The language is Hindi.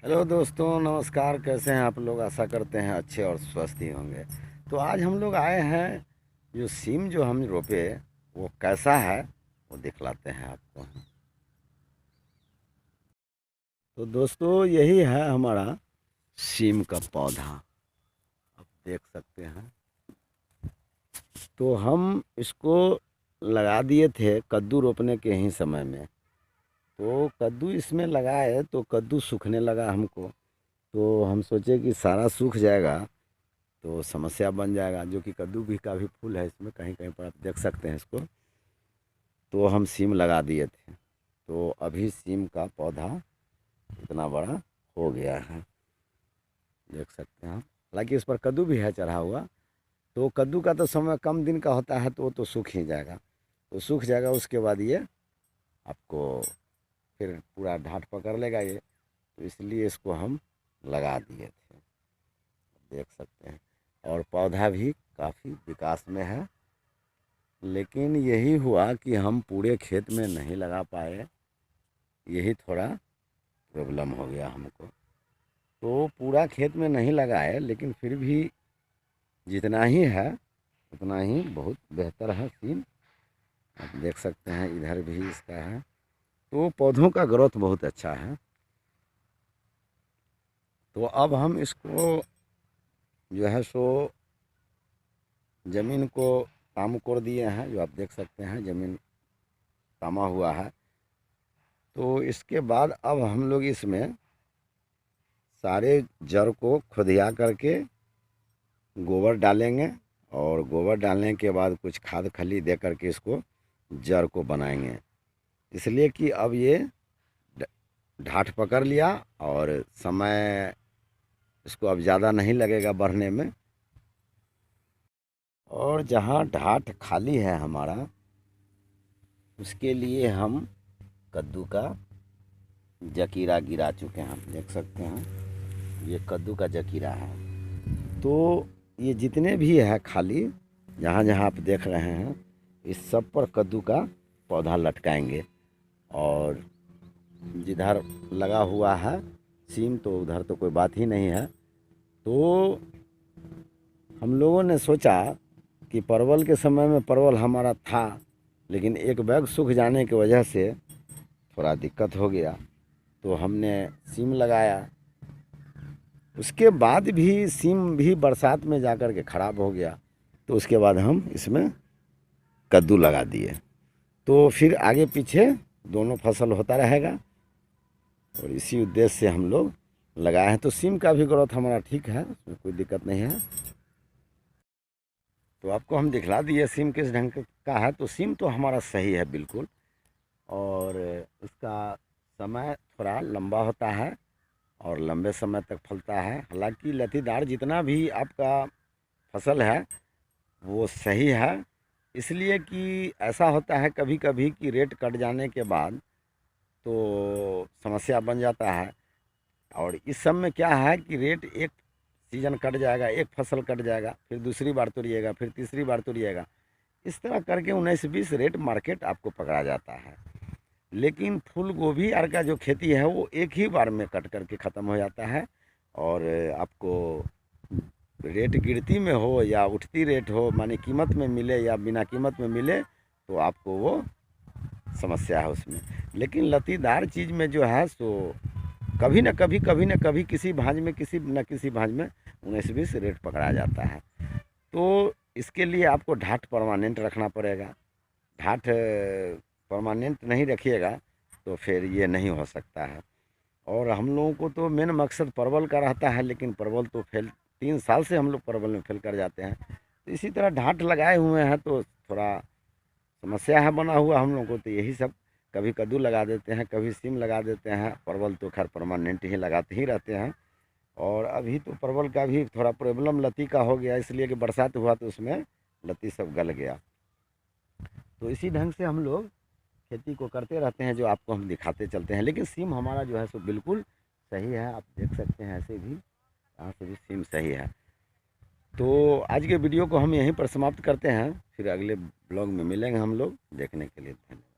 हेलो दोस्तों, नमस्कार। कैसे हैं आप लोग? आशा करते हैं अच्छे और स्वस्थ ही होंगे। तो आज हम लोग आए हैं, जो सीम जो हम रोपे वो कैसा है वो दिखलाते हैं आपको। तो दोस्तों, यही है हमारा सीम का पौधा, आप देख सकते हैं। तो हम इसको लगा दिए थे कद्दू रोपने के ही समय में। तो कद्दू इसमें लगाए तो कद्दू सूखने लगा हमको। तो हम सोचे कि सारा सूख जाएगा तो समस्या बन जाएगा, जो कि कद्दू भी का भी फूल है इसमें, कहीं कहीं पर आप देख सकते हैं इसको। तो हम सीम लगा दिए थे। तो अभी सीम का पौधा इतना बड़ा हो गया है, देख सकते हैं आप। हालांकि इस पर कद्दू भी है चढ़ा हुआ। तो कद्दू का तो समय कम दिन का होता है, तो वो तो सूख ही जाएगा। तो सूख जाएगा, उसके बाद ये आपको फिर पूरा ढाँठ पकड़ लेगा ये। तो इसलिए इसको हम लगा दिए थे, देख सकते हैं। और पौधा भी काफ़ी विकास में है। लेकिन यही हुआ कि हम पूरे खेत में नहीं लगा पाए, यही थोड़ा प्रॉब्लम हो गया हमको। तो पूरा खेत में नहीं लगाए, लेकिन फिर भी जितना ही है उतना ही बहुत बेहतर है सीन। आप देख सकते हैं, इधर भी इसका है। तो पौधों का ग्रोथ बहुत अच्छा है। तो अब हम इसको जो है सो ज़मीन को तामू कोड़ दिए हैं, जो आप देख सकते हैं ज़मीन तामा हुआ है। तो इसके बाद अब हम लोग इसमें सारे जड़ को खुदिया करके गोबर डालेंगे। और गोबर डालने के बाद कुछ खाद खली दे करके इसको जड़ को बनाएंगे। इसलिए कि अब ये ढाठ पकड़ लिया और समय इसको अब ज़्यादा नहीं लगेगा बढ़ने में। और जहाँ ढाठ खाली है हमारा, उसके लिए हम कद्दू का जकीरा गिरा चुके हैं, आप देख सकते हैं। ये कद्दू का जकीरा है। तो ये जितने भी है खाली, जहाँ जहाँ आप देख रहे हैं, इस सब पर कद्दू का पौधा लटकाएंगे। और जिधर लगा हुआ है सीम, तो उधर तो कोई बात ही नहीं है। तो हम लोगों ने सोचा कि परवल के समय में परवल हमारा था, लेकिन एक बैग सूख जाने की वजह से थोड़ा दिक्कत हो गया। तो हमने सीम लगाया। उसके बाद भी सीम भी बरसात में जा कर के ख़राब हो गया। तो उसके बाद हम इसमें कद्दू लगा दिए। तो फिर आगे पीछे दोनों फसल होता रहेगा, और इसी उद्देश्य से हम लोग लगाए हैं। तो सीम का भी ग्रोथ हमारा ठीक है, उसमें कोई दिक्कत नहीं है। तो आपको हम दिखला दिए सीम किस ढंग का है। तो सीम तो हमारा सही है बिल्कुल। और इसका समय थोड़ा लंबा होता है और लंबे समय तक फलता है। हालांकि लतीदार जितना भी आपका फसल है वो सही है। इसलिए कि ऐसा होता है कभी कभी कि रेट कट जाने के बाद तो समस्या बन जाता है। और इस सब में क्या है कि रेट एक सीजन कट जाएगा, एक फसल कट जाएगा, फिर दूसरी बार तोड़िएगा, फिर तीसरी बार तोड़िएगा। इस तरह करके 19-20 रेट मार्केट आपको पकड़ा जाता है। लेकिन फूल गोभी आर का जो खेती है वो एक ही बार में कट करके ख़त्म हो जाता है। और आपको रेट गिरती में हो या उठती रेट हो, माने कीमत में मिले या बिना कीमत में मिले, तो आपको वो समस्या है उसमें। लेकिन लतीदार चीज़ में जो है सो कभी न कभी किसी भांज में, किसी न किसी भांज में 19-20 रेट पकड़ा जाता है। तो इसके लिए आपको ढाठ परमानेंट रखना पड़ेगा। ढाठ परमानेंट नहीं रखिएगा तो फिर ये नहीं हो सकता है। और हम लोगों को तो मेन मकसद परवल का रहता है, लेकिन परवल तो फेल 3 साल से हम लोग परवल में फेल कर जाते हैं। तो इसी तरह ढाठ लगाए हुए हैं तो थोड़ा समस्या है बना हुआ हम लोगों को। तो यही सब, कभी कद्दू लगा देते हैं, कभी सीम लगा देते हैं। परवल तो खैर परमानेंट ही लगाते ही रहते हैं। और अभी तो परवल का भी थोड़ा प्रॉब्लम लती का हो गया, इसलिए कि बरसात हुआ तो उसमें लती सब गल गया। तो इसी ढंग से हम लोग खेती को करते रहते हैं, जो आपको हम दिखाते चलते हैं। लेकिन सीम हमारा जो है सो बिल्कुल सही है, आप देख सकते हैं। ऐसे भी यहाँ से भी सीम सही है। तो आज के वीडियो को हम यहीं पर समाप्त करते हैं, फिर अगले ब्लॉग में मिलेंगे हम लोग। देखने के लिए धन्यवाद।